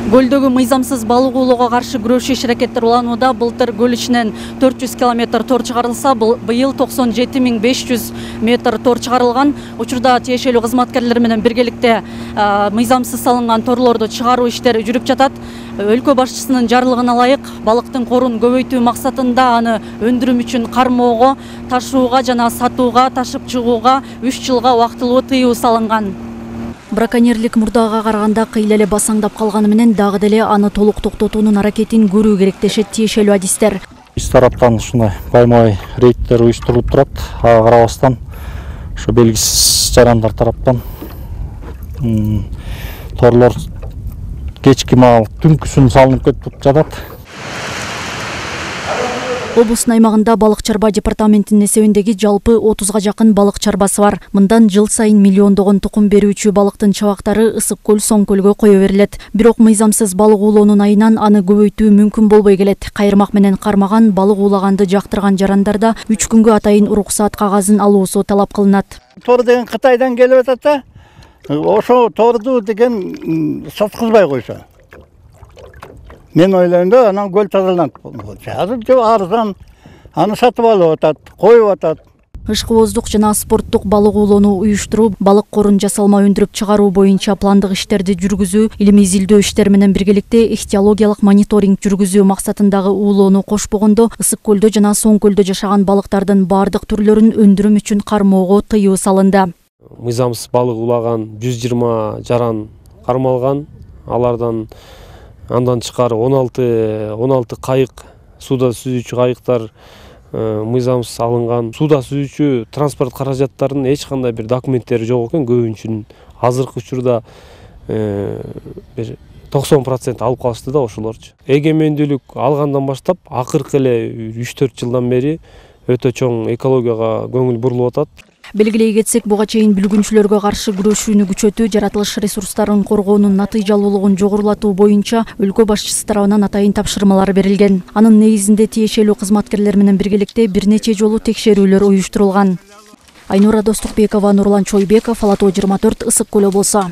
Көлдөгү мыйзамсыз балык оолоого каршы күрөшүү иш-аракеттер уланууда. Былтыр көл ичинен 400 км тор чыгарылса, быйыл 97.500 метр тор чыгарылган. Учурда тиешелүү кызматкерлер менен биргеликте мыйзамсыз салынган торлорду чыгаруу иштери жүрүп жатат. Өлкө башчысынын жарлыгына ылайык балыктын корун көбөйтүү максатында аны өндүрүм үчүн кармоого, ташууга жана сатууга, ташып чыгууга 3 жылга убактылуу тыюу салынган. Браконьерлик мурдага караганда кыйла эле басаңдап калганы менен дагы деле аны толук токтотуунун аракетин көрүү керек дешет тиешелүү адистер. Биз тараптан ушундай байма-бай рейдтер уюштурулуп турат. Ага карабастан ушу белгисиз жарандар тараптан торлор кечки маал түнкүсүн салынып кетип жатат. Облустун аймагында балык чарба департаментинин эсебиндеги жалпы 30га жакын балык чарбасы бар. Мындан жыл сайын миллиондогон тукум берүүчү балыктын чабактары Ысык көл, Соң көлгө кое берилет. Бирок мыйзамсыз балык уулоонун айынан аны көбөйтүү мүмкүн болбой келет. Кайырмак менен кармаган балык уулаганды жактырган жарандарда 3 күнгө атайын уруксаат кагазын алуусу талап кылынат. Тор деген Кытайдан келип атат да. Ошо торду деген саткызбай койсо. Мен ойлойм да, анан көл тазаланат. Азыр жо арзан, аны сатып алып атат, коюп атат. Ышкыбоздук жана спорттук балык уулоону уюштуруу, балык корун жасалма өндүрүп чыгаруу боюнча пландык иштерди жүргүзүү, илимий изилдөө иштери менен биргеликте ихтиологиялык мониторинг жүргүзүү максатындагы уулоону кошпогондо Ысык көлдө жана Соң көлдө жашаган балыктардын бардык түрлөрүн өндүрүм үчүн кармоого тыюу салынды. Мыйзамсыз балык уулаган 120 жаран кармалган. Алардан андан тышкары 16 кайык, сууда сүзүүчү кайыктар мыйзамсыз алынган. Сууда сүзүүчү транспорт каражаттарынын эч кандай бир документтери жок экен. Көбүнчүнүн азыркы учурда 90% алып калышты да ошолорчу. Эгемендүүлүк алгандан баштап акыркы эле 3-4 жылдан бери өтө чоң экологияга көңүл бурулуп атат. Белгилей кетсек, буга чейин бүлгүнчүлөргө каршы күрөшүүнү күчөтүү, жаратылыш ресурстарын коргоонун натыйжалуулугун жогорулатуу боюнча өлкө башчысы тарабынан атайын тапшырмалар берилген. Анын негизинде тиешелүү кызматкерлер менен биргеликте бир нече жолу текшерүүлөр уюштурулган. Айнура Достукбекова, Нурлан Чойбеков, Ала Тоо 24, Ысык көл облусу.